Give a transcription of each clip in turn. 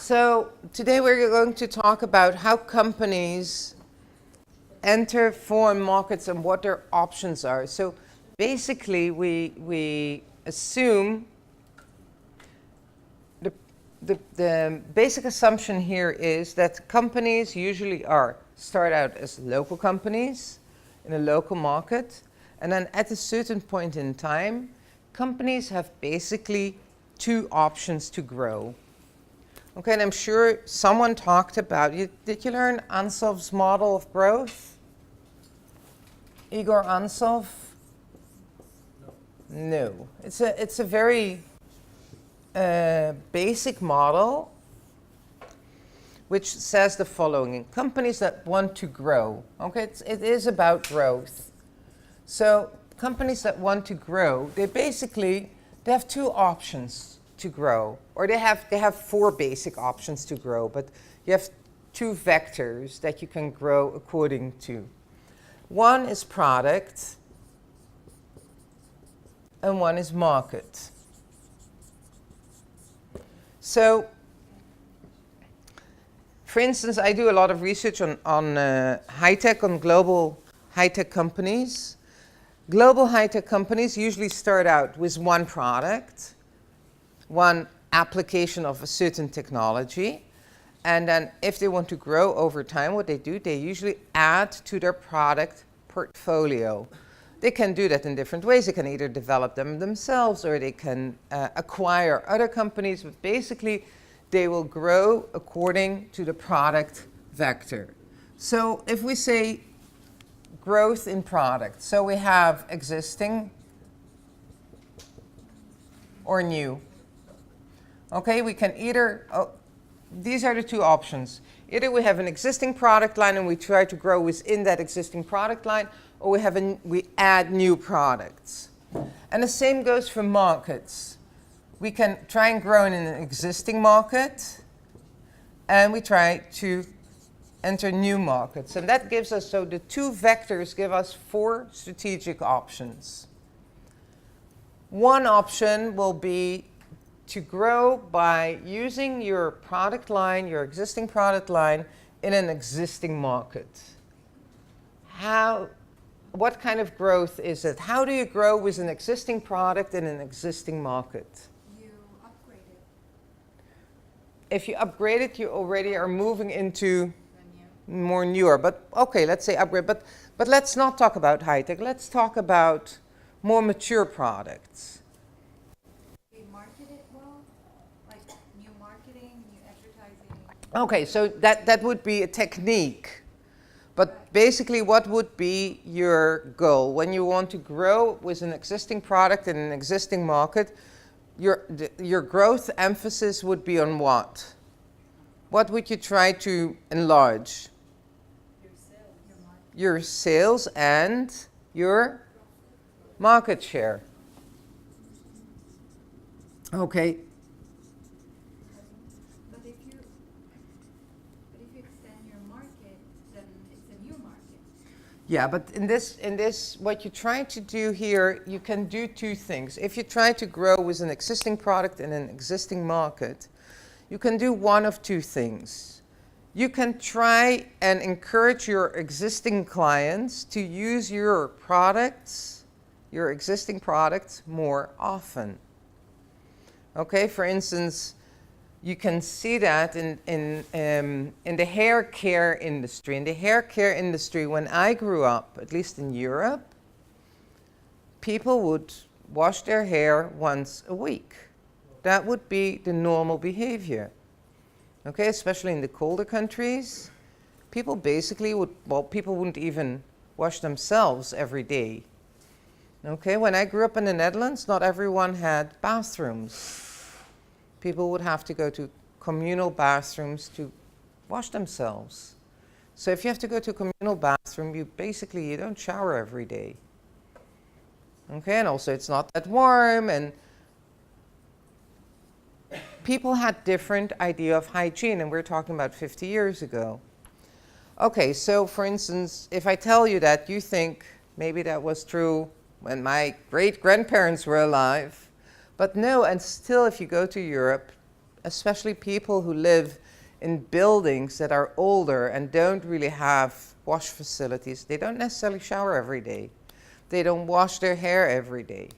So today we're going to talk about how companies enter foreign markets and what their options are. So basically we assume the basic assumption here is that companies usually start out as local companies in a local market, and then at a certain point in time, companies have basically two options to grow. Okay, and I'm sure someone talked about, did you learn Ansov's model of growth? Igor Ansov? No. It's a very basic model which says the following: companies that want to grow. Okay, it is about growth. So companies that want to grow, they have two options to grow, or they have four basic options to grow, but you have two vectors that you can grow according to. One is product and one is market. So, for instance, I do a lot of research on high-tech, on global high-tech companies. Global high-tech companies usually start out with one product, one application of a certain technology, and then if they want to grow over time, what they do, they usually add to their product portfolio. They can do that in different ways. They can either develop them themselves or they can acquire other companies, but basically they will grow according to the product vector. So if we say growth in product, so we have existing or new. Okay, we can either, these are the two options. Either we have an existing product line and we try to grow within that existing product line, or we add new products. And the same goes for markets. We can try and grow in an existing market, and we try to enter new markets. And that gives us, so the two vectors give us four strategic options. One option will be to grow by using your product line, your existing product line, in an existing market. What kind of growth is it? How do you grow with an existing product in an existing market? You upgrade it. If you upgrade it, you already are moving into more newer. But okay, let's say upgrade. But let's not talk about high-tech. Let's talk about more mature products. We market it well, like new marketing, new advertising. Okay, so that would be a technique. But basically, what would be your goal? When you want to grow with an existing product in an existing market, your growth emphasis would be on what? What would you try to enlarge? Your sales and your market share. Okay. Yeah, but in this, what you try to do here, you can do two things. If you try to grow with an existing product in an existing market, you can do one of two things. You can try and encourage your existing clients to use your products, your existing products, more often. Okay, for instance, you can see that in the hair care industry. In the hair care industry, when I grew up, at least in Europe, people would wash their hair once a week. That would be the normal behavior. Okay, especially in the colder countries, people basically people wouldn't even wash themselves every day. Okay, when I grew up in the Netherlands, not everyone had bathrooms. People would have to go to communal bathrooms to wash themselves. So if you have to go to a communal bathroom, you don't shower every day. Okay, and also it's not that warm, and people had different idea of hygiene, and we're talking about 50 years ago. Okay, so for instance, if I tell you that, you think maybe that was true when my great-grandparents were alive. But no, and still if you go to Europe, especially people who live in buildings that are older and don't really have wash facilities, they don't necessarily shower every day. They don't wash their hair every day.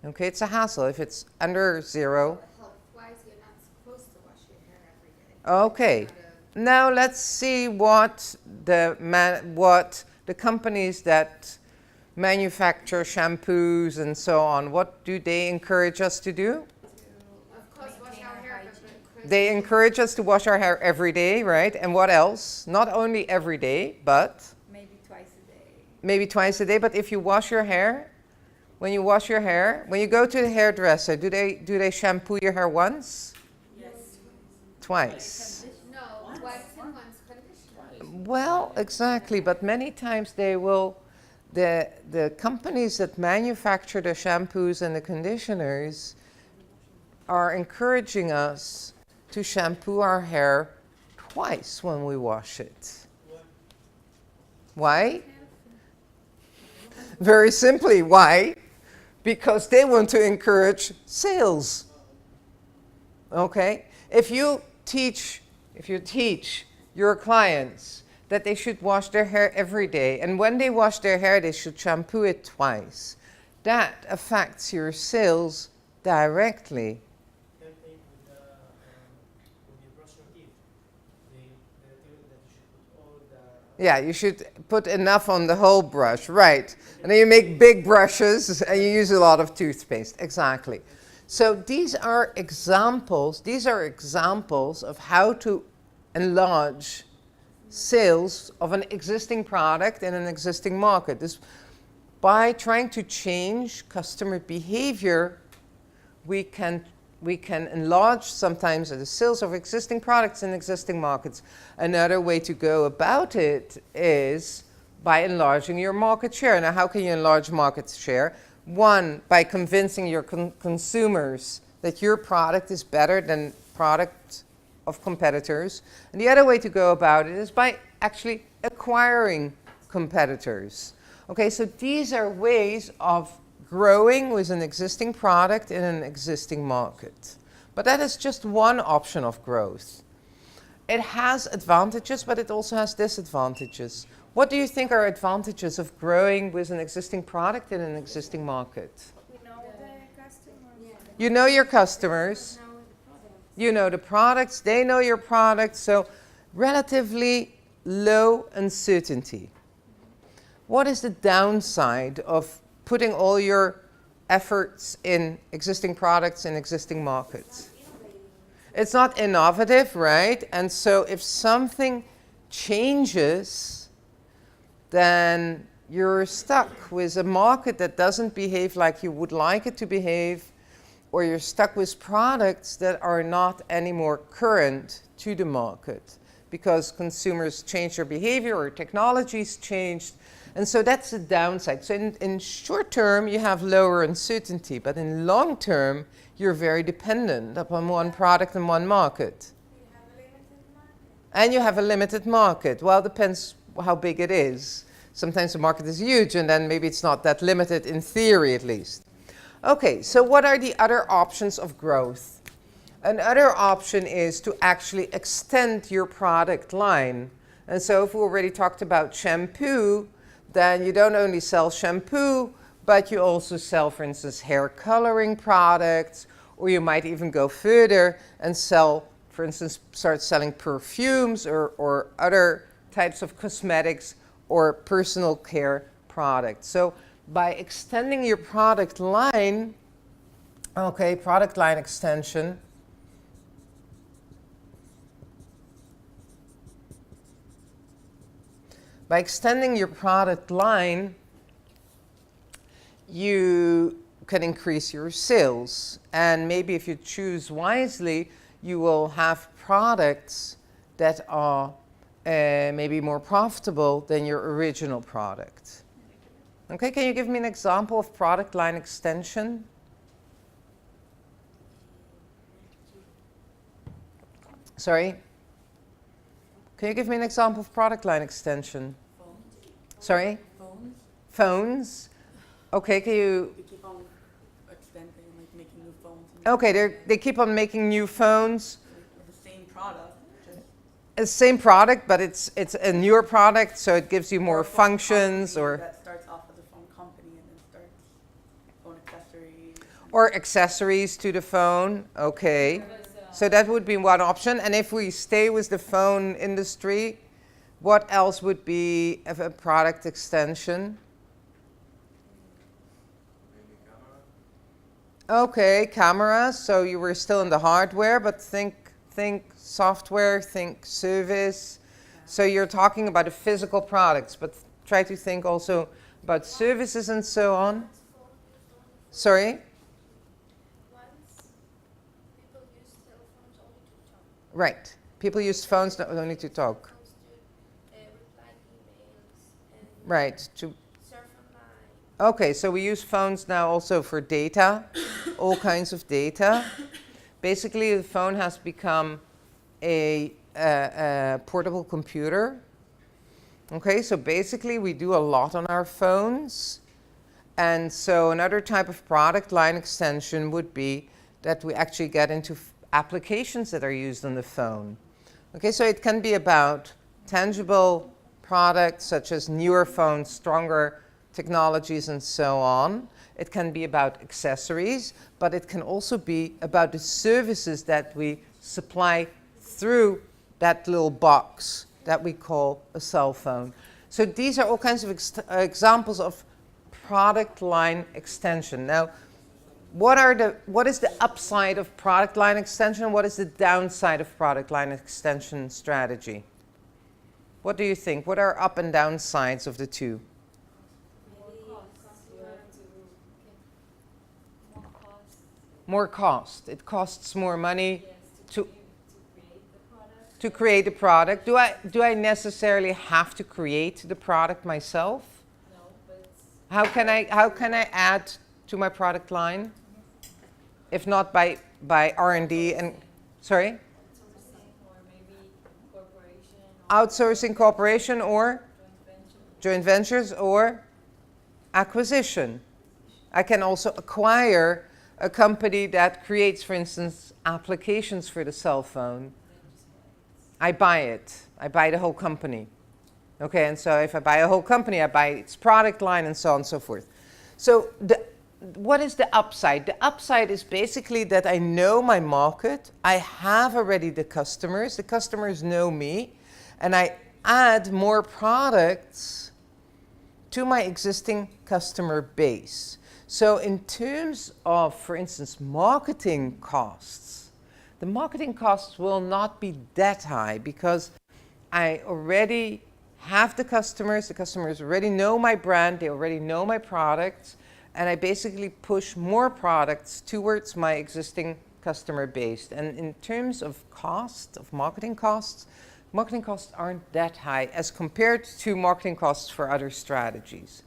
Okay, it's a hassle. If it's under 0. Health-wise, you're not supposed to wash your hair every day. Okay. Now let's see what the companies that manufacture shampoos and so on, what do they encourage us to do? Of course, wash our hair. They encourage us to wash our hair every day, right? And what else? Not only every day, but Maybe twice a day. maybe twice a day. But if you wash your hair, when you wash your hair, when you go to the hairdresser, do they shampoo your hair once? Yes. Twice. No, once and once conditioner. Well, exactly. But many times they will, the companies that manufacture the shampoos and the conditioners are encouraging us to shampoo our hair twice when we wash it. Why? Very simply, why? Because they want to encourage sales. Okay? If you teach your clients that they should wash their hair every day, and when they wash their hair, they should shampoo it twice, that affects your sales directly. Same thing when you brush your teeth. They tell you that you should put all the Yeah, you should put enough on the whole brush, right? And then you make big brushes and you use a lot of toothpaste. Exactly. So these are examples of how to enlarge sales of an existing product in an existing market. This, by trying to change customer behavior, we can enlarge sometimes the sales of existing products in existing markets. Another way to go about it is by enlarging your market share. Now, how can you enlarge market share? One, by convincing your consumers that your product is better than product of competitors. And the other way to go about it is by actually acquiring competitors. Okay, so these are ways of growing with an existing product in an existing market. But that is just one option of growth. It has advantages, but it also has disadvantages. What do you think are advantages of growing with an existing product in an existing market? We know the customers. You know your customers. You know the products. They know your products. So relatively low uncertainty. What is the downside of putting all your efforts in existing products in existing markets? It's not innovative, right? And so if something changes, then you're stuck with a market that doesn't behave like you would like it to behave, or you're stuck with products that are not anymore current to the market because consumers change their behavior or technology's changed. And so that's the downside. So in short term, you have lower uncertainty, but in long term, you're very dependent upon one product and one market. And you have a limited market. Well, it depends how big it is. Sometimes the market is huge, and then maybe it's not that limited, in theory at least. Okay, so what are the other options of growth? Another option is to actually extend your product line. And so if we already talked about shampoo, then you don't only sell shampoo, but you also sell, for instance, hair coloring products, or you might even go further and sell, for instance, start selling perfumes or other types of cosmetics or personal care products. So by extending your product line, okay, product line extension, by extending your product line, you can increase your sales. And maybe if you choose wisely, you will have products that are maybe more profitable than your original product. Okay, can you give me an example of product line extension? Sorry? Can you give me an example of product line extension? Phones. Sorry? Phones. Phones? Okay, can you... We keep on extending, like making new phones. Okay, they keep on making new phones. The same product, just The same product, but it's a newer product, so it gives you more or a phone functions company or that starts off as a phone company and then starts phone accessories. or accessories to the phone. Okay. So that would be one option. And if we stay with the phone industry, what else would be a product extension? Okay, cameras. So you were still in the hardware, but think software, think service. So you're talking about the physical products, but try to think also about services and so on. Sorry? Once people use cell phones only to talk. Right. People use phones not only to talk. Phones to reply emails and Right. To surf online. Okay, so we use phones now also for data, all kinds of data. Basically, the phone has become a portable computer. Okay, so basically we do a lot on our phones. And so another type of product line extension would be that we actually get into applications that are used on the phone. Okay, so it can be about tangible products such as newer phones, stronger technologies and so on. It can be about accessories, but it can also be about the services that we supply through that little box that we call a cell phone. So these are all kinds of examples of product line extension. Now, what is the upside of product line extension? What is the downside of product line extension strategy? What do you think? What are up and down sides of the two? More cost. It costs more money to create the product. Do I necessarily have to create the product myself? No, but How can I add to my product line? If not by R&D and sorry? outsourcing or maybe corporation Outsourcing, cooperation, or joint venture. joint ventures, or acquisition. I can also acquire a company that creates, for instance, applications for the cell phone. I buy it. I buy the whole company. Okay, and so if I buy a whole company, I buy its product line and so on and so forth. So what is the upside? The upside is basically that I know my market. I have already the customers. The customers know me. And I add more products to my existing customer base. So in terms of, for instance, marketing costs, the marketing costs will not be that high because I already have the customers already know my brand, they already know my products, and I basically push more products towards my existing customer base. And in terms of cost, of marketing costs aren't that high as compared to marketing costs for other strategies.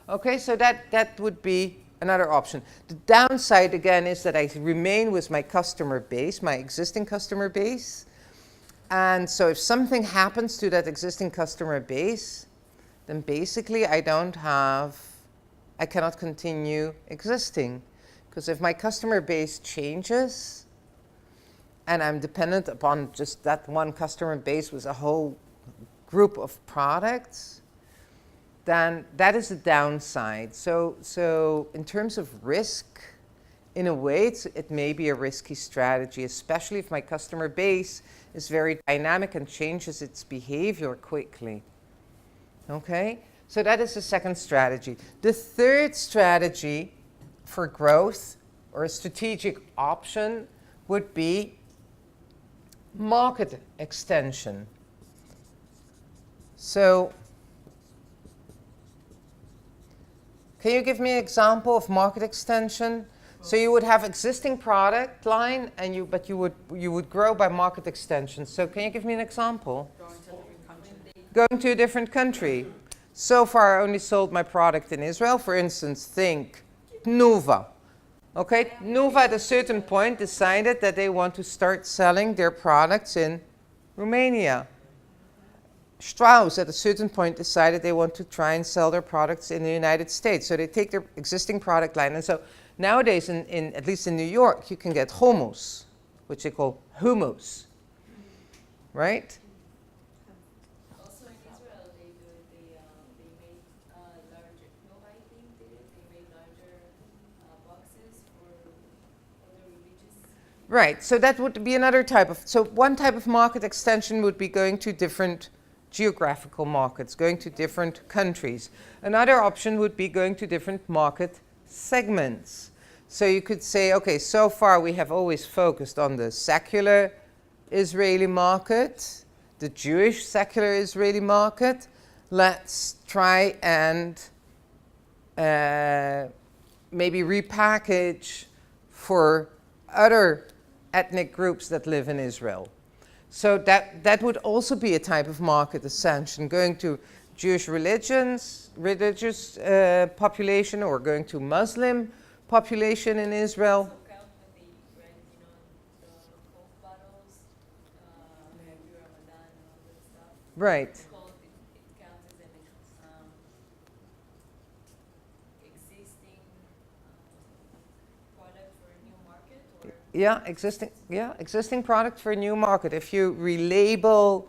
Okay, so that would be another option. The downside, again, is that I remain with my customer base, my existing customer base. And so if something happens to that existing customer base, then basically I cannot continue existing. Because if my customer base changes, and I'm dependent upon just that one customer base with a whole group of products, then that is the downside. So in terms of risk, in a way, it may be a risky strategy, especially if my customer base is very dynamic and changes its behavior quickly. Okay? So that is the second strategy. The third strategy for growth, or a strategic option, would be market extension. So, can you give me an example of market extension? So you would have existing product line, but you would grow by market extension. So can you give me an example? Going to a different country. So far, I only sold my product in Israel. For instance, think Nuva. Okay, Nuva at a certain point decided that they want to start selling their products in Romania. Strauss at a certain point decided they want to try and sell their products in the United States. So they take their existing product line. And so nowadays, at least in New York, you can get hummus, which they call hummus, right? Also in Israel, they do it, they make larger, no, I think they make larger boxes for the religious. Right, so that would be another type of, so one type of market extension would be going to different geographical markets, going to different countries. Another option would be going to different market segments. So you could say, okay, so far we have always focused on the secular Israeli market, the Jewish secular Israeli market. Let's try and maybe repackage for other ethnic groups that live in Israel. So that would also be a type of market extension, going to Jewish religious population, or going to Muslim population in Israel. Also count when they write, the Coke bottles, every Ramadan and all that stuff. Right. It's called, it counts as an existing product for a new market, or? Existing product for a new market. If you relabel,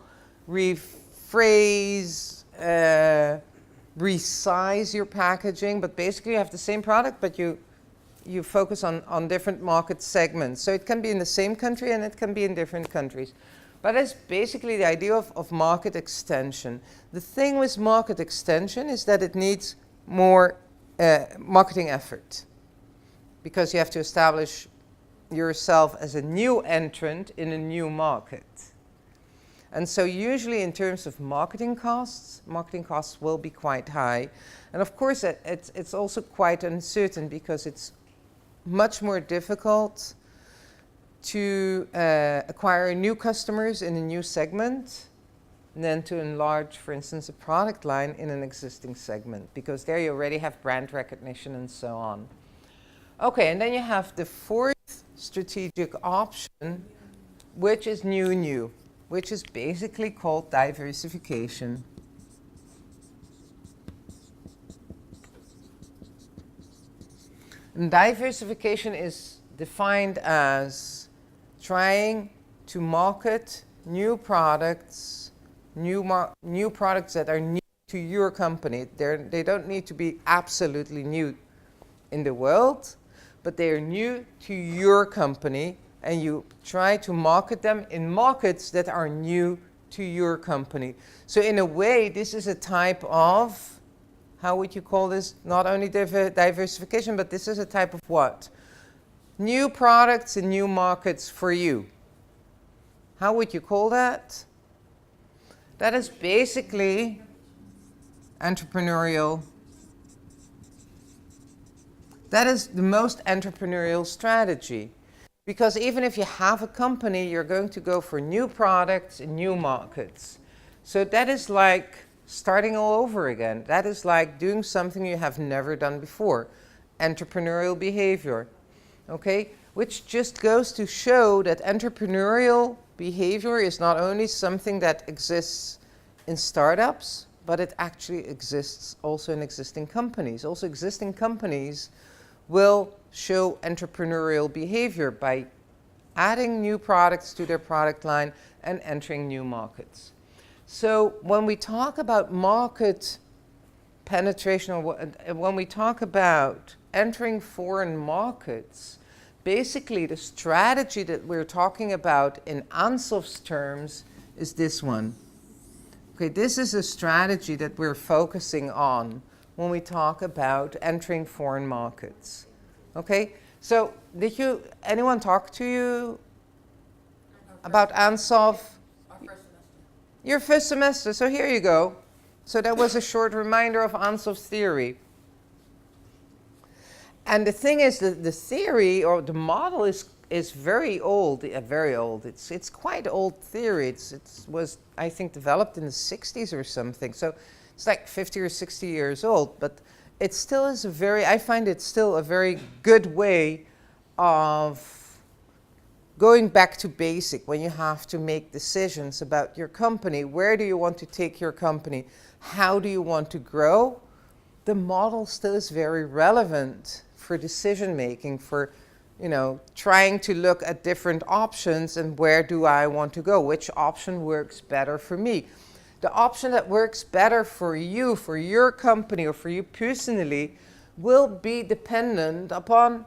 rephrase, resize your packaging, but basically you have the same product, but you focus on different market segments. So it can be in the same country and it can be in different countries. But that's basically the idea of market extension. The thing with market extension is that it needs more marketing effort, because you have to establish yourself as a new entrant in a new market. And so usually in terms of marketing costs will be quite high. And of course it's also quite uncertain, because it's much more difficult to acquire new customers in a new segment than to enlarge, for instance, a product line in an existing segment, because there you already have brand recognition and so on. Okay, and then you have the fourth strategic option, which is new, which is basically called diversification. And diversification is defined as trying to market new products, new products that are new to your company. They don't need to be absolutely new in the world, but they are new to your company, and you try to market them in markets that are new to your company. So in a way, this is a type of, how would you call this? Not only diversification, but this is a type of what? New products and new markets for you. How would you call that? That is basically entrepreneurial. That is the most entrepreneurial strategy. Because even if you have a company, you're going to go for new products and new markets. So that is like starting all over again. That is like doing something you have never done before. Entrepreneurial behavior. Okay? Which just goes to show that entrepreneurial behavior is not only something that exists in startups, but it actually exists also in existing companies. Also, existing companies will show entrepreneurial behavior by adding new products to their product line and entering new markets. So when we talk about market penetration, or when we talk about entering foreign markets, basically the strategy that we're talking about in Ansof's terms is this one. Okay, this is a strategy that we're focusing on when we talk about entering foreign markets. Okay, so did anyone talk to you about Ansoff? Our first semester. Your first semester, so here you go. So that was a short reminder of Ansoff's theory. And the thing is that the theory or the model is very old, very old. It's quite old theory. It was, I think, developed in the 60s or something. So it's like 50 or 60 years old, but it still is I find it still a very good way of going back to basic, when you have to make decisions about your company, where do you want to take your company? How do you want to grow? The model still is very relevant for decision making, for trying to look at different options and where do I want to go? Which option works better for me? The option that works better for you, for your company, or for you personally will be dependent upon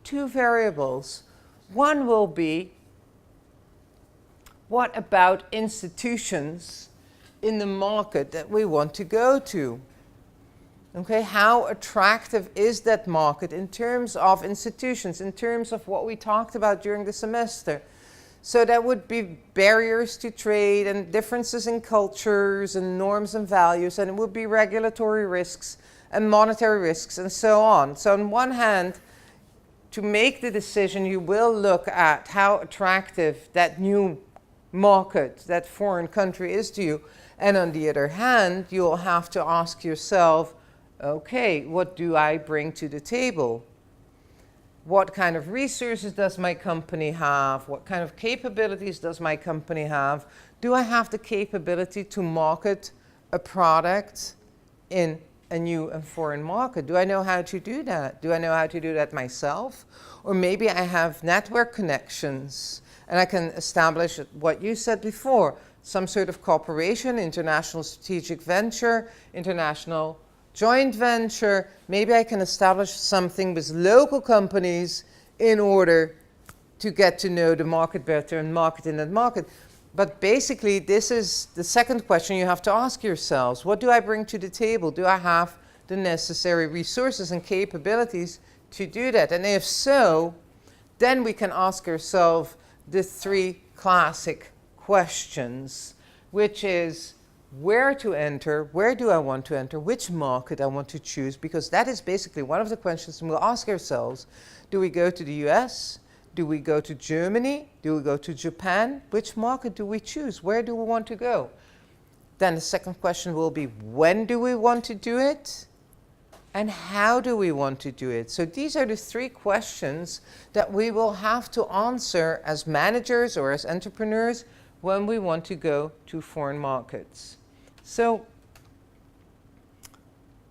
two variables. One will be, what about institutions in the market that we want to go to? Okay, how attractive is that market in terms of institutions, in terms of what we talked about during the semester? So that would be barriers to trade and differences in cultures and norms and values, and it would be regulatory risks and monetary risks and so on. So on one hand, to make the decision, you will look at how attractive that new market, that foreign country is to you. And on the other hand, you'll have to ask yourself, okay, what do I bring to the table? What kind of resources does my company have? What kind of capabilities does my company have? Do I have the capability to market a product in a new and foreign market? Do I know how to do that? Do I know how to do that myself? Or maybe I have network connections and I can establish what you said before, some sort of cooperation, international strategic venture, international joint venture. Maybe I can establish something with local companies in order to get to know the market better and market in that market. But basically, this is the second question you have to ask yourselves. What do I bring to the table? Do I have the necessary resources and capabilities to do that? And if so, then we can ask ourselves the three classic questions, which is where to enter, where do I want to enter, which market I want to choose, because that is basically one of the questions we'll ask ourselves. Do we go to the US? Do we go to Germany? Do we go to Japan? Which market do we choose? Where do we want to go? Then the second question will be, when do we want to do it? And how do we want to do it? So these are the three questions that we will have to answer as managers or as entrepreneurs when we want to go to foreign markets. So,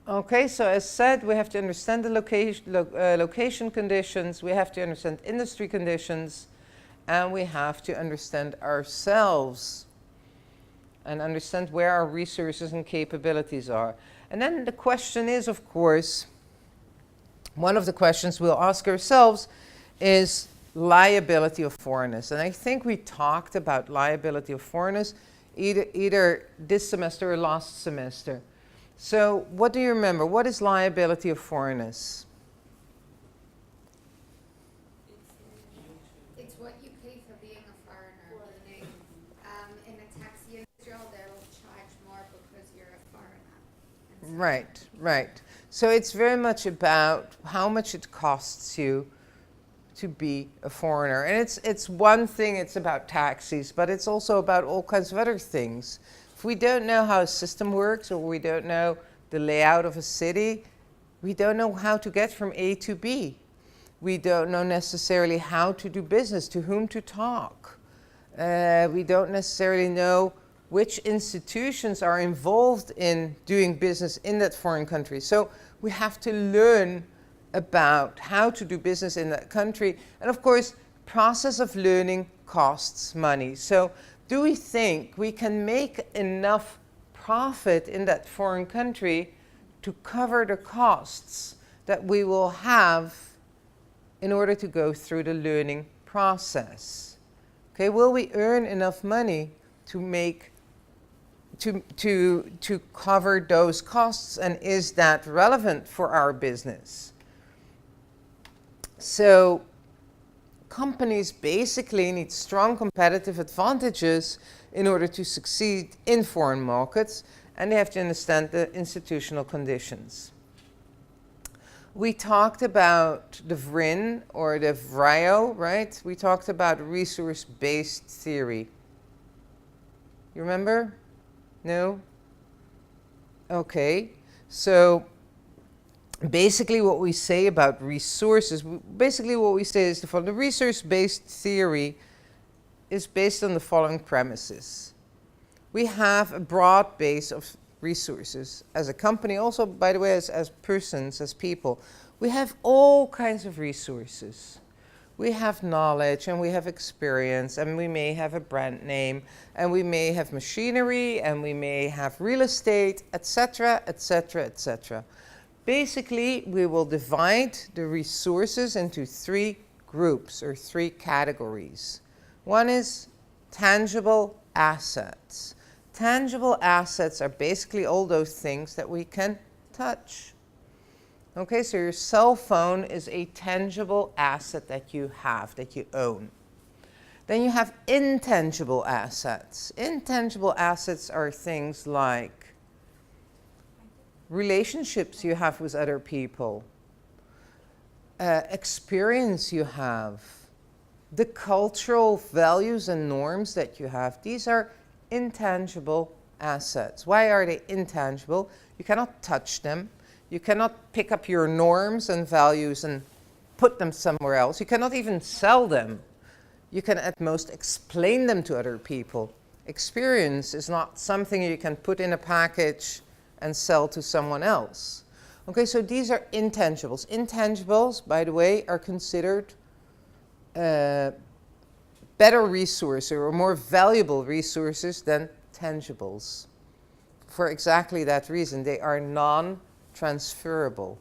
okay, so as said, we have to understand the location conditions, we have to understand industry conditions, and we have to understand ourselves and understand where our resources and capabilities are. And then the question is, of course, one of the questions we'll ask ourselves is liability of foreigners. And I think we talked about liability of foreigners either this semester or last semester. So what do you remember? What is liability of foreigners? It's what you pay for being a foreigner, meaning in a taxi in Israel they'll charge more because you're a foreigner. And so Right, right. So it's very much about how much it costs you to be a foreigner. And it's one thing, it's about taxis, but it's also about all kinds of other things. If we don't know how a system works, or we don't know the layout of a city, we don't know how to get from A to B. We don't know necessarily how to do business, to whom to talk. We don't necessarily know which institutions are involved in doing business in that foreign country. So we have to learn about how to do business in that country. And of course, process of learning costs money. So do we think we can make enough profit in that foreign country to cover the costs that we will have in order to go through the learning process? Okay, will we earn enough money to make to cover those costs, and is that relevant for our business? So companies basically need strong competitive advantages in order to succeed in foreign markets, and they have to understand the institutional conditions. We talked about the VRIN or the VRIO, right? We talked about resource-based theory. You remember? No? Okay. So basically what we say about resources, basically what we say is the resource-based theory is based on the following premises. We have a broad base of resources. As a company, also, by the way, as persons, as people, we have all kinds of resources. We have knowledge, and we have experience, and we may have a brand name, and we may have machinery, and we may have real estate, etc., etc., etc. Basically, we will divide the resources into 3 groups or 3 categories. One is tangible assets. Tangible assets are basically all those things that we can touch. Okay, so your cell phone is a tangible asset that you have, that you own. Then you have intangible assets. Intangible assets are things like relationships you have with other people, experience you have, the cultural values and norms that you have. These are intangible assets. Why are they intangible? You cannot touch them. You cannot pick up your norms and values and put them somewhere else. You cannot even sell them. You can at most explain them to other people. Experience is not something you can put in a package and sell to someone else. Okay, so these are intangibles. Intangibles, by the way, are considered better resources or more valuable resources than tangibles. For exactly that reason, they are non-transferable.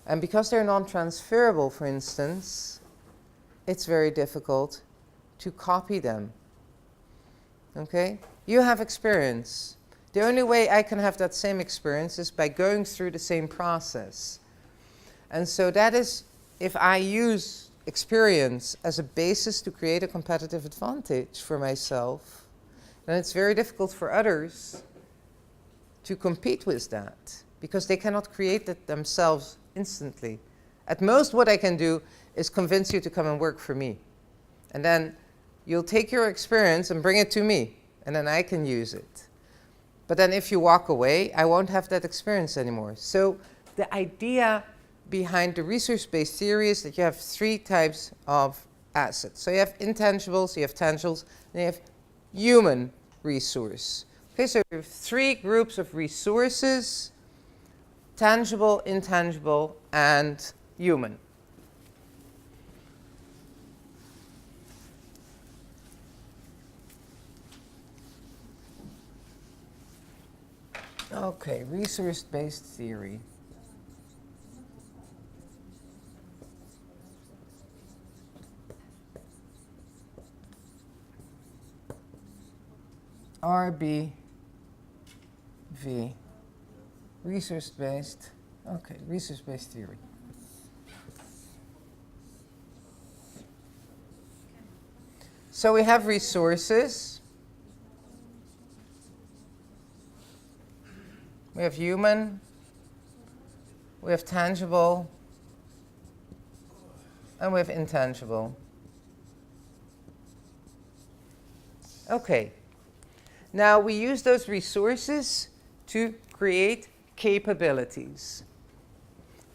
And because they're non-transferable, for instance, it's very difficult to copy them. Okay? You have experience. The only way I can have that same experience is by going through the same process. And so that is, if I use experience as a basis to create a competitive advantage for myself, then it's very difficult for others to compete with that, because they cannot create it themselves instantly. At most, what I can do is convince you to come and work for me. And then you'll take your experience and bring it to me, and then I can use it. But then if you walk away, I won't have that experience anymore. So the idea behind the resource-based theory is that you have 3 types of assets. So you have intangibles, you have tangibles, and you have human resource. Okay, so you have 3 groups of resources: tangible, intangible, and human. Okay, resource-based theory. RBV. Resource-based. Okay, resource-based theory. So we have resources. We have human, we have tangible, and we have intangible. Okay. Now we use those resources to create capabilities.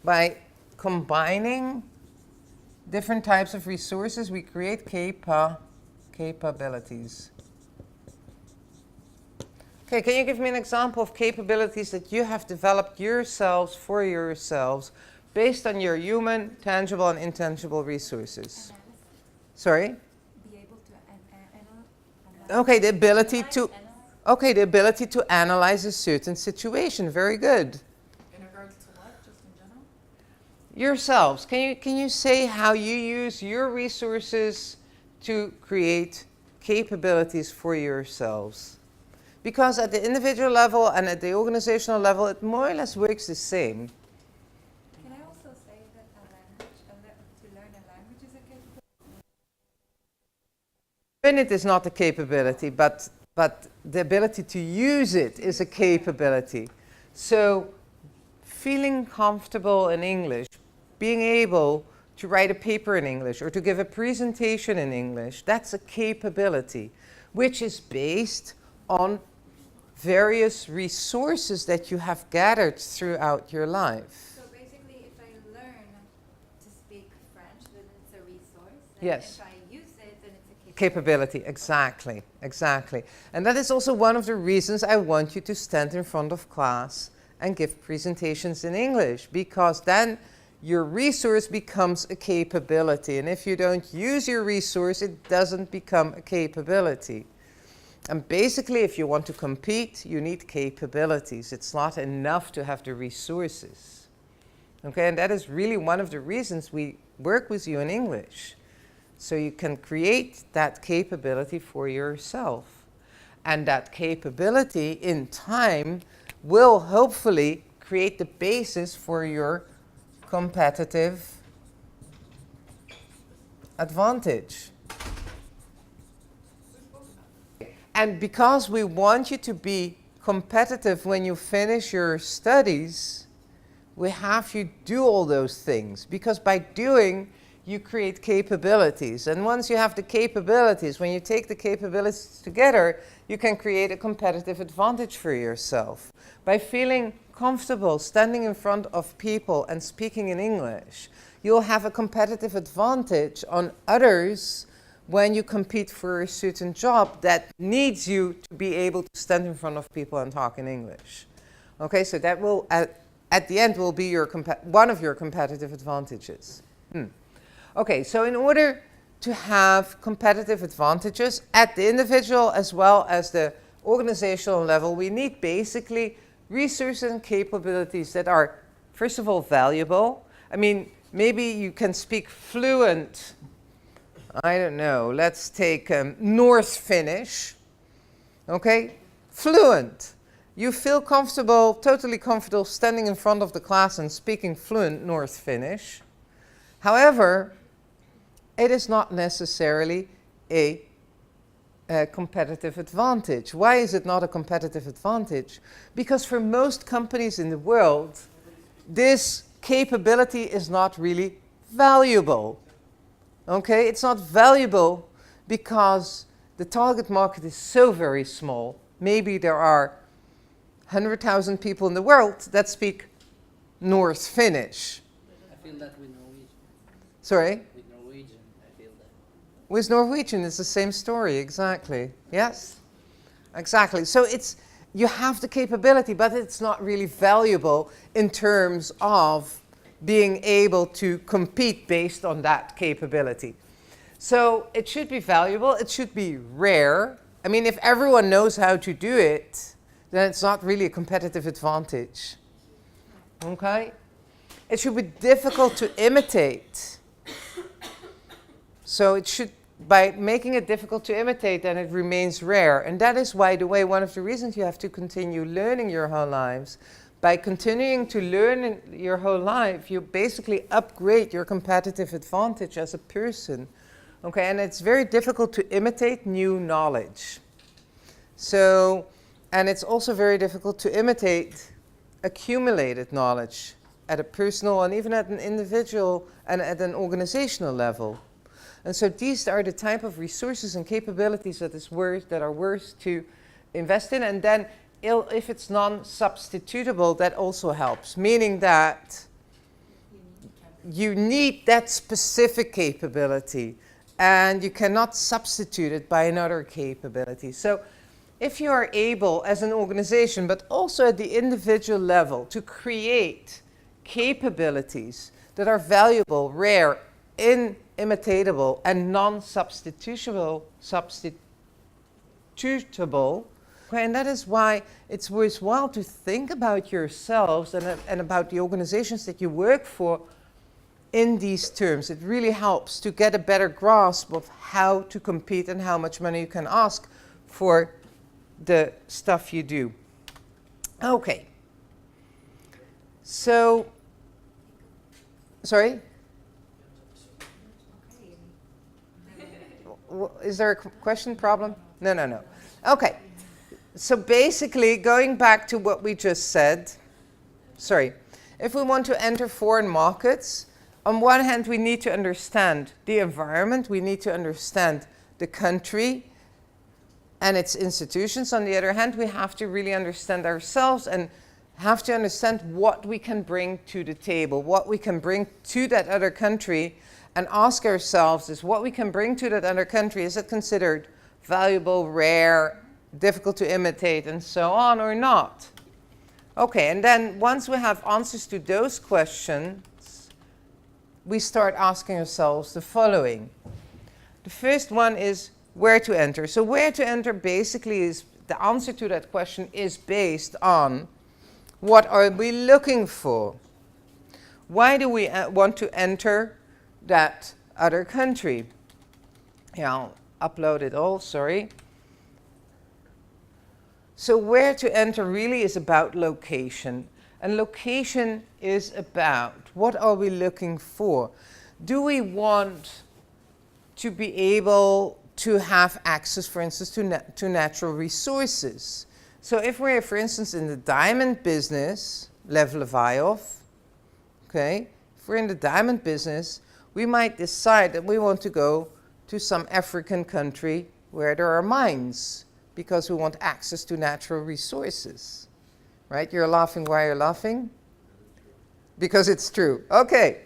By combining different types of resources, we create capabilities. Okay, can you give me an example of capabilities that you have developed yourselves for yourselves based on your human, tangible, and intangible resources? Sorry? Be able to analyze. Okay, the ability to analyze a certain situation. Very good. In regards to what? Just in general? Yourselves, can you say how you use your resources to create capabilities for yourselves? Because at the individual level and at the organizational level, it more or less works the same. Can I also say that to learn a language is a capability? Learn it is not a capability, but the ability to use it is a capability. So feeling comfortable in English, being able to write a paper in English or to give a presentation in English, that's a capability, which is based on various resources that you have gathered throughout your life. So Then Yes. if I use it, then it's a Capability, exactly, exactly. And that is also one of the reasons I want you to stand in front of class and give presentations in English, because then your resource becomes a capability. And if you don't use your resource, it doesn't become a capability. And basically, if you want to compete, you need capabilities. It's not enough to have the resources. Okay, and that is really one of the reasons we work with you in English. So you can create that capability for yourself. And that capability in time will hopefully create the basis for your competitive advantage. And because we want you to be competitive when you finish your studies, we have you do all those things. Because by doing, you create capabilities. And once you have the capabilities, when you take the capabilities together, you can create a competitive advantage for yourself. By feeling comfortable standing in front of people and speaking in English, you'll have a competitive advantage on others when you compete for a certain job that needs you to be able to stand in front of people and talk in English. Okay, so that will, at the end, will be your one of your competitive advantages. Okay, so in order to have competitive advantages at the individual as well as the organizational level, we need basically resources and capabilities that are, first of all, valuable. I mean, maybe you can speak fluent, I don't know, let's take North Finnish, okay? Fluent. You feel comfortable, totally comfortable standing in front of the class and speaking fluent North Finnish. However, it is not necessarily a competitive advantage. Why is it not a competitive advantage? Because for most companies in the world, this capability is not really valuable. Okay, it's not valuable because the target market is so very small. Maybe there are 100,000 people in the world that speak North Finnish. I feel that with Norwegian. Sorry? With Norwegian, I feel that. With Norwegian, it's the same story, exactly. Yes? Exactly. So it's, you have the capability, but it's not really valuable in terms of being able to compete based on that capability. So it should be valuable, it should be rare. I mean, if everyone knows how to do it, then it's not really a competitive advantage. Okay? It should be difficult to imitate. So it should, by making it difficult to imitate, then it remains rare. And that is why, one of the reasons you have to continue learning your whole lives. By continuing to learn in your whole life, you basically upgrade your competitive advantage as a person. Okay, and it's very difficult to imitate new knowledge. So, and it's also very difficult to imitate accumulated knowledge at a personal and even at an individual and at an organizational level. And so these are the type of resources and capabilities that are worth to invest in. And then if it's non-substitutable, that also helps, meaning that you need that specific capability and you cannot substitute it by another capability. So if you are able as an organization, but also at the individual level, to create capabilities that are valuable, rare, inimitatable, and non-substitutable, and that is why it's worthwhile to think about yourselves and about the organizations that you work for in these terms. It really helps to get a better grasp of how to compete and how much money you can ask for the stuff you do. Okay. So, sorry? Is there a question, problem? No. Okay. So basically, going back to what we just said, if we want to enter foreign markets, on one hand, we need to understand the environment, we need to understand the country and its institutions. On the other hand, we have to really understand ourselves and have to understand what we can bring to the table, what we can bring to that other country, and ask ourselves is what we can bring to that other country, is it considered valuable, rare, difficult to imitate, and so on, or not? Okay, and then once we have answers to those questions, we start asking ourselves the following. The first one is where to enter. So where to enter basically is, the answer to that question is based on what are we looking for? Why do we want to enter that other country? Yeah, I'll upload it all, sorry. So where to enter really is about location. And location is about what are we looking for? Do we want to be able to have access, for instance, to natural resources? So if we're, for instance, in the diamond business, level of off, okay, if we're in the diamond business, we might decide that we want to go to some African country where there are mines because we want access to natural resources, right? You're laughing. Why are you laughing? Because it's true. Okay.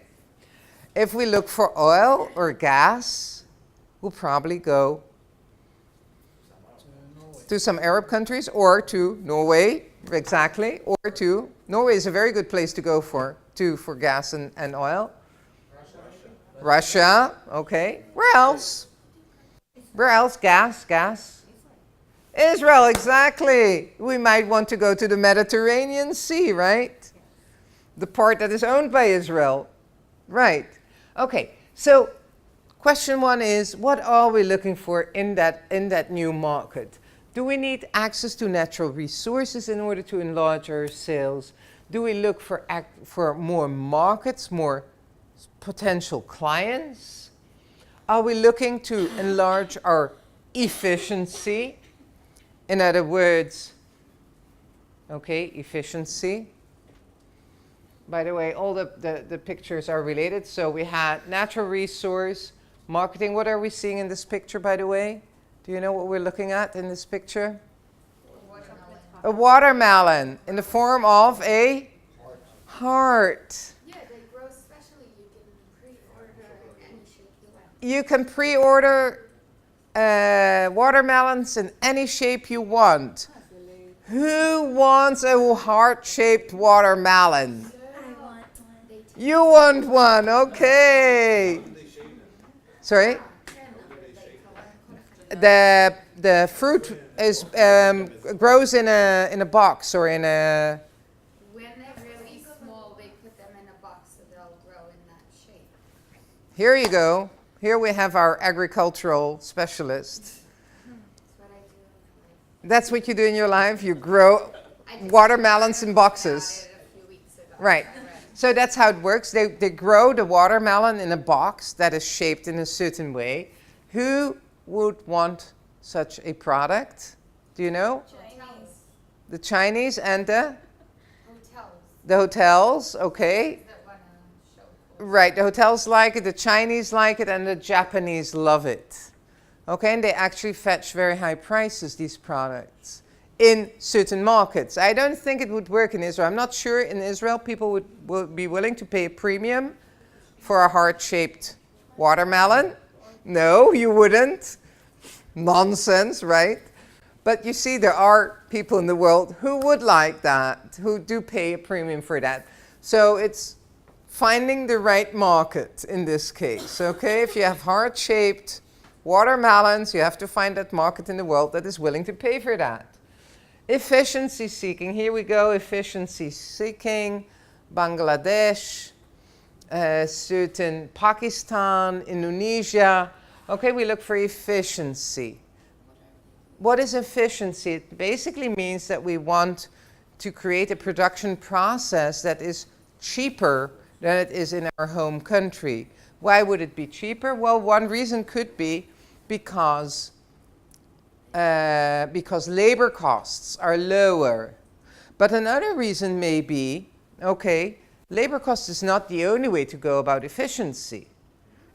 If we look for oil or gas, we'll probably go to some Arab countries or to Norway, exactly, or to, Norway is a very good place to go for gas and oil. Russia, okay. Where else? Where else? Gas. Israel, exactly. We might want to go to the Mediterranean Sea, right? The part that is owned by Israel. Right. Okay, so question one is, what are we looking for in that new market? Do we need access to natural resources in order to enlarge our sales? Do we look for more markets, more potential clients? Are we looking to enlarge our efficiency? In other words, okay, efficiency. By the way, all the pictures are related. So we had natural resource, marketing. What are we seeing in this picture, by the way? Do you know what we're looking at in this picture? A watermelon in the form of a heart. Yeah, they grow specially. You can pre-order in any shape you want. You can pre-order watermelons in any shape you want. Who wants a heart-shaped watermelon? I want one. You want one, okay. Sorry? The fruit is grows in a box or in a. When they're really small, they put them in a box so they'll grow in that shape. Here you go. Here we have our agricultural specialist. That's what I do in my life. That's what you do in your life. You grow watermelons in boxes. I did it a few weeks ago. Right. So that's how it works. They grow the watermelon in a box that is shaped in a certain way. Who would want such a product? Do you know? Hotels. The Chinese and the Hotels hotels, okay. that want to show cool. Right, the hotels like it, the Chinese like it, and the Japanese love it. Okay, and they actually fetch very high prices, these products, in certain markets. I don't think it would work in Israel. I'm not sure in Israel people would be willing to pay a premium for a heart-shaped watermelon. No, you wouldn't. Nonsense, right? But you see, there are people in the world who would like that, who do pay a premium for that. So it's finding the right market in this case, okay? If you have heart-shaped watermelons, you have to find that market in the world that is willing to pay for that. Efficiency seeking, here we go, efficiency seeking, Bangladesh, certain Pakistan, Indonesia. Okay, we look for efficiency. What is efficiency? It basically means that we want to create a production process that is cheaper than it is in our home country. Why would it be cheaper? Well, one reason could be because labor costs are lower. But another reason may be, okay, labor cost is not the only way to go about efficiency.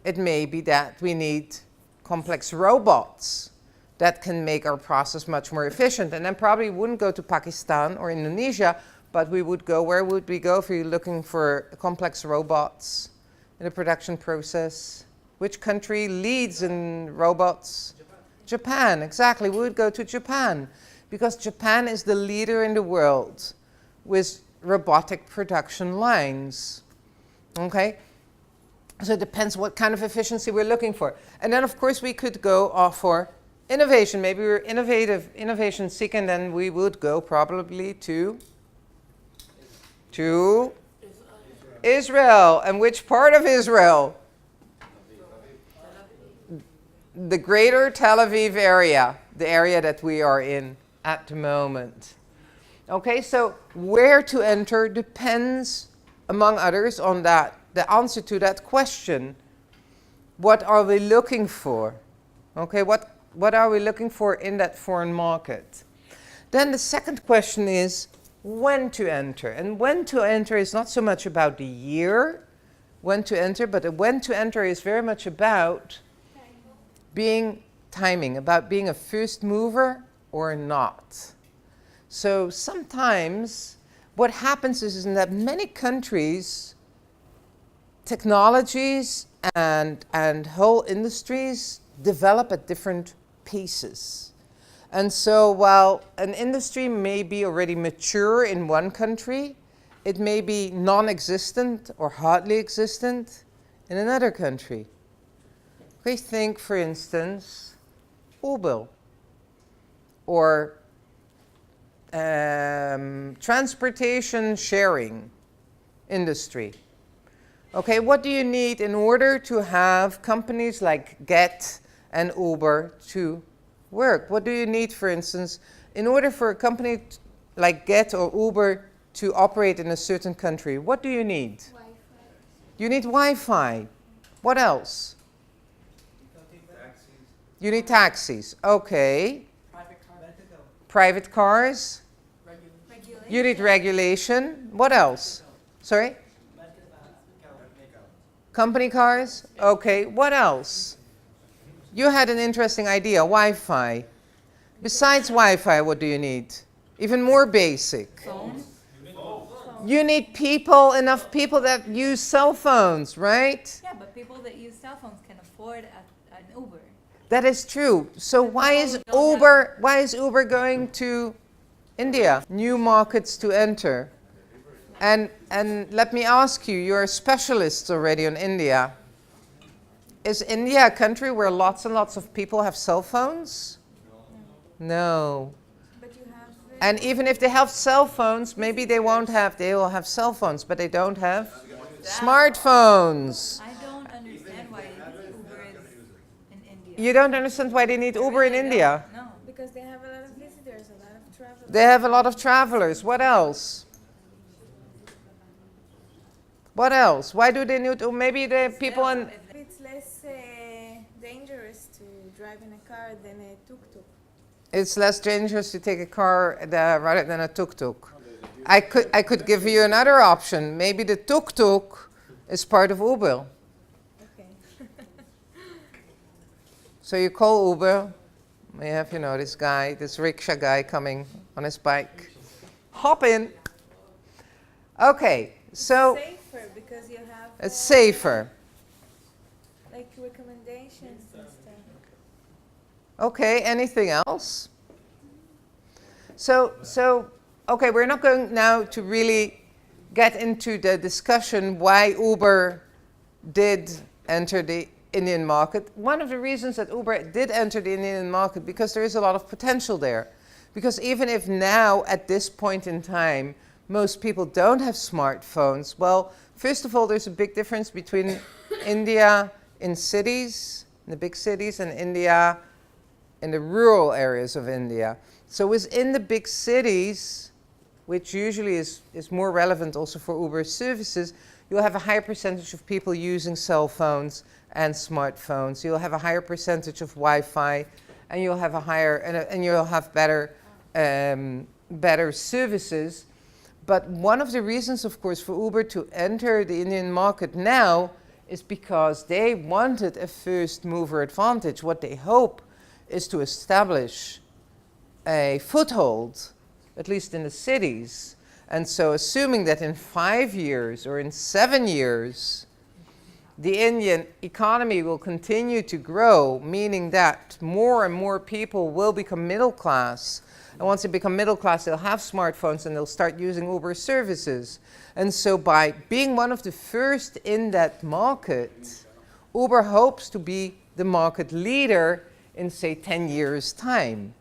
It may be that we need complex robots that can make our process much more efficient. And then probably wouldn't go to Pakistan or Indonesia, but we would go, where would we go if we were looking for complex robots in the production process? Which country leads in robots? Japan, exactly. We would go to Japan because Japan is the leader in the world with robotic production lines. Okay? So it depends what kind of efficiency we're looking for. And then, of course, we could go for innovation. Maybe we're innovation seeking, then we would go probably to Israel. And which part of Israel? The greater Tel Aviv area, the area that we are in at the moment. Okay, so where to enter depends, among others, on that, the answer to that question. What are we looking for? Okay, what are we looking for in that foreign market? Then the second question is when to enter. And when to enter is not so much about the year, when to enter, but when to enter is very much about being timing, about being a first mover or not. So sometimes what happens is in that many countries, technologies and whole industries develop at different paces. And so while an industry may be already mature in one country, it may be non-existent or hardly existent in another country. We think, for instance, Uber or transportation sharing industry. Okay, what do you need in order to have companies like Get and Uber to work? What do you need, for instance, in order for a company like Get or Uber to operate in a certain country? What do you need? Wi-Fi. You need Wi-Fi. What else? You need taxis. Okay. Private cars. You need regulation. What else? Sorry? Company cars? Okay. What else? You had an interesting idea. Wi-Fi. Besides Wi-Fi, what do you need? Even more basic. Phones? You need people, enough people that use cell phones, right? Yeah, but people that use cell phones can afford an Uber. That is true. So why is Uber going to India? New markets to enter. And let me ask you, you're specialists already on India. Is India a country where lots and lots of people have cell phones? No. But you have And even if they have cell phones, maybe they will have cell phones, but they don't have smartphones. I don't understand why Uber is in India. You don't understand why they need Uber in India? No. because they have a lot of visitors, a lot of travelers. They have a lot of travelers. What else? What else? Why do they need? Or maybe the people in. It's less dangerous to drive in a car than a tuk-tuk. It's less dangerous to take a car rather than a tuk-tuk. I could give you another option. Maybe the tuk-tuk is part of Uber. Okay. So you call Uber. You have, this rickshaw guy coming on his bike. Hop in. Okay, so Safer because you have it's safer. like recommendations and stuff. Okay, anything else? So, okay, we're not going now to really get into the discussion why Uber did enter the Indian market. One of the reasons that Uber did enter the Indian market, because there is a lot of potential there. Because even if now, at this point in time, most people don't have smartphones, well, first of all, there's a big difference between India in cities, in the big cities, and India in the rural areas of India. So within the big cities, which usually is more relevant also for Uber services, you'll have a higher percentage of people using cell phones and smartphones. You'll have a higher percentage of Wi-Fi, and you'll have you'll have better services. But one of the reasons, of course, for Uber to enter the Indian market now is because they wanted a first mover advantage. What they hope is to establish a foothold, at least in the cities. And so assuming that in 5 years or in 7 years, the Indian economy will continue to grow, meaning that more and more people will become middle class. And once they become middle class, they'll have smartphones and they'll start using Uber services. And so by being one of the first in that market, Uber hopes to be the market leader in, say, 10 years' time.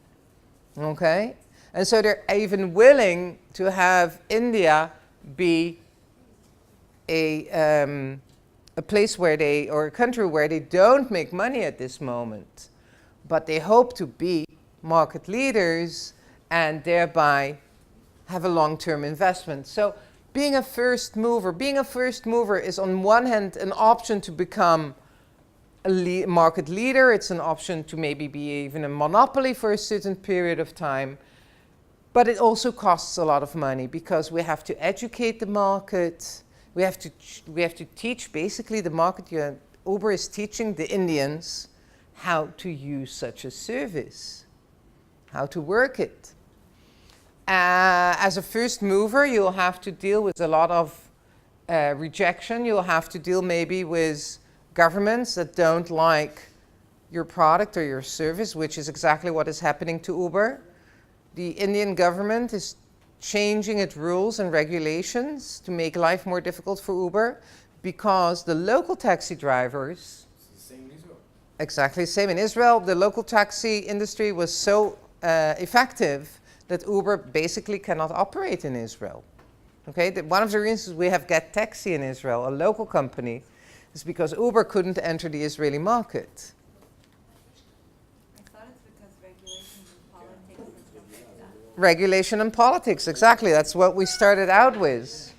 Okay? And so they're even willing to have India be a place where they, or a country where they don't make money at this moment, but they hope to be market leaders and thereby have a long-term investment. So being a first mover is on one hand an option to become a market leader. It's an option to maybe be even a monopoly for a certain period of time. But it also costs a lot of money because we have to educate the market. We have to teach basically the market. Uber is teaching the Indians how to use such a service, how to work it. As a first mover, you'll have to deal with a lot of rejection. You'll have to deal maybe with governments that don't like your product or your service, which is exactly what is happening to Uber. The Indian government is changing its rules and regulations to make life more difficult for Uber because the local taxi drivers... It's the same in Israel. Exactly the same. In Israel, the local taxi industry was so effective that Uber basically cannot operate in Israel. Okay? One of the reasons we have Get Taxi in Israel, a local company, is because Uber couldn't enter the Israeli market. I thought it's because regulations and politics and stuff like that. Regulation and politics, exactly. That's what we started out with.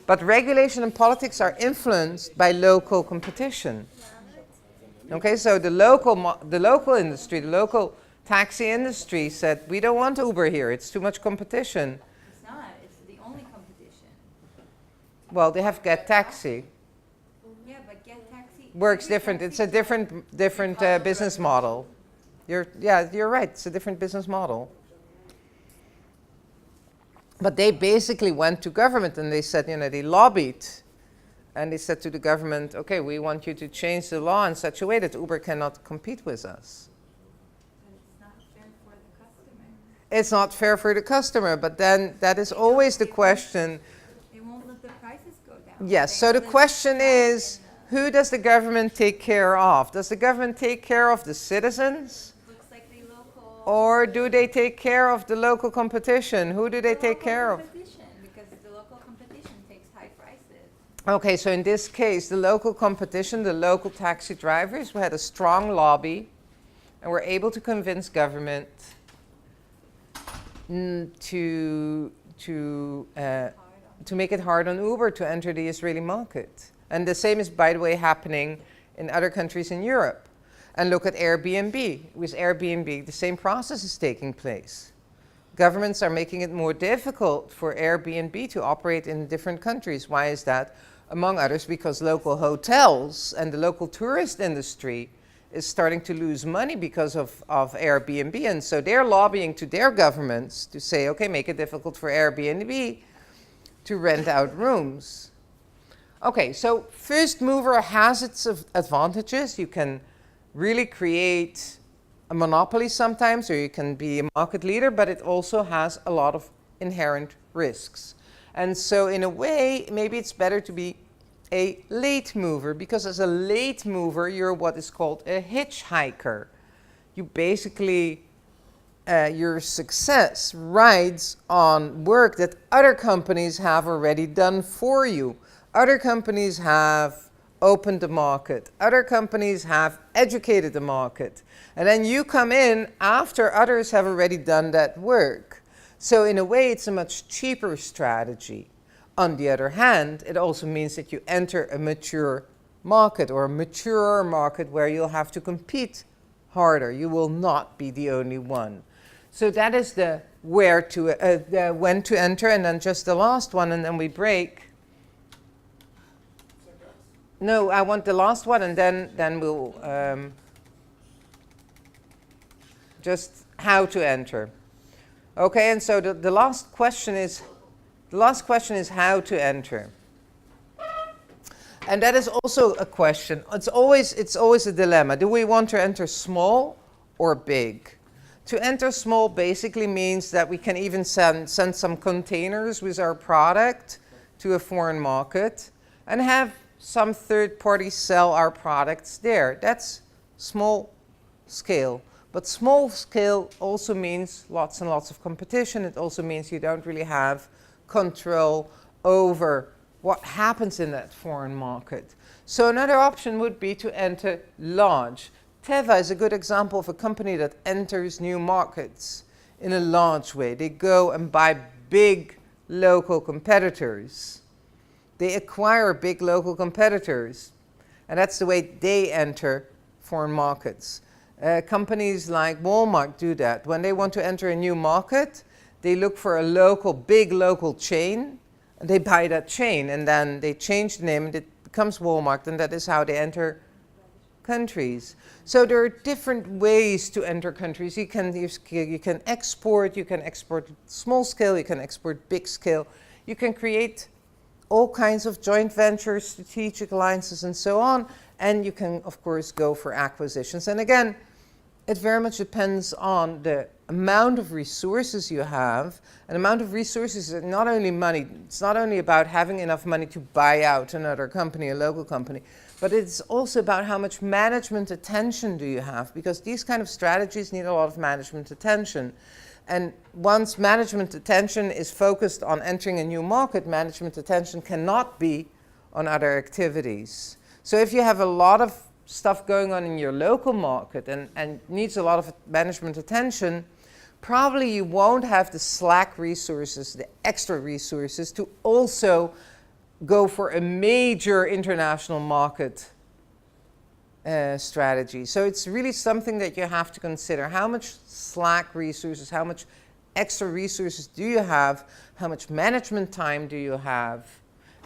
But regulation and politics are influenced by local competition. Okay, so the local industry, the local taxi industry said, we don't want Uber here, it's too much competition. It's not, it's the only competition. Well, they have Get Taxi. Yeah, but Get Taxi... Works different, it's a different business model. You're right, it's a different business model. But they basically went to government and they said, they lobbied. And they said to the government, okay, we want you to change the law in such a way that Uber cannot compete with us. But it's not fair for the customer. It's not fair for the customer, but then that is always the question. They won't let the prices go down. Yes, so the question is, who does the government take care of? Does the government take care of the citizens? Looks like the local... Or do they take care of the local competition? Who do they take care of? Because the local competition takes high prices. Okay, so in this case, the local competition, the local taxi drivers, we had a strong lobby and were able to convince government to make it hard on Uber to enter the Israeli market. And the same is, by the way, happening in other countries in Europe. And look at Airbnb. With Airbnb, the same process is taking place. Governments are making it more difficult for Airbnb to operate in different countries. Why is that? Among others, because local hotels and the local tourist industry is starting to lose money because of Airbnb. And so they're lobbying to their governments to say, okay, make it difficult for Airbnb to rent out rooms. Okay, so first mover has its advantages. You can really create a monopoly sometimes, or you can be a market leader, but it also has a lot of inherent risks. And so in a way, maybe it's better to be a late mover, because as a late mover, you're what is called a hitchhiker. You basically, your success rides on work that other companies have already done for you. Other companies have opened the market. Other companies have educated the market. And then you come in after others have already done that work. So in a way, it's a much cheaper strategy. On the other hand, it also means that you enter a mature market, or a maturer market where you'll have to compete harder. You will not be the only one. So that is the when to enter, and then just the last one, and then we break. No, I want the last one, and then we'll just how to enter. Okay, and so the last question is how to enter. And that is also a question. It's always a dilemma. Do we want to enter small or big? To enter small basically means that we can even send some containers with our product to a foreign market and have some third parties sell our products there. That's small scale. But small scale also means lots and lots of competition. It also means you don't really have control over what happens in that foreign market. So another option would be to enter large. Teva is a good example of a company that enters new markets in a large way. They go and buy big local competitors. They acquire big local competitors. And that's the way they enter foreign markets. Companies like Walmart do that. When they want to enter a new market, they look for a big local chain, and they buy that chain, and then they change the name, and it becomes Walmart, and that is how they enter countries. So there are different ways to enter countries. You can export small scale, you can export big scale, you can create all kinds of joint ventures, strategic alliances, and so on, and you can, of course, go for acquisitions. And again, it very much depends on the amount of resources you have. An amount of resources is not only money. It's not only about having enough money to buy out another company, a local company, but it's also about how much management attention do you have, because these kind of strategies need a lot of management attention. And once management attention is focused on entering a new market, management attention cannot be on other activities. So if you have a lot of stuff going on in your local market and needs a lot of management attention, probably you won't have the slack resources, the extra resources to also go for a major international market strategy. So it's really something that you have to consider. How much slack resources, how much extra resources do you have? How much management time do you have?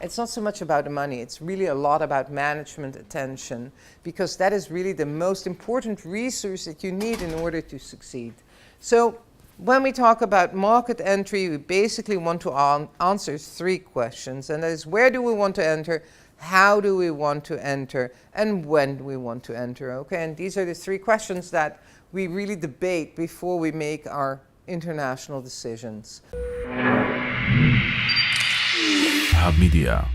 It's not so much about the money, it's really a lot about management attention, because that is really the most important resource that you need in order to succeed. So when we talk about market entry, we basically want to answer three questions, and that is, where do we want to enter, how do we want to enter, and when do we want to enter, okay? And these are the three questions that we really debate before we make our international decisions. Hub Media.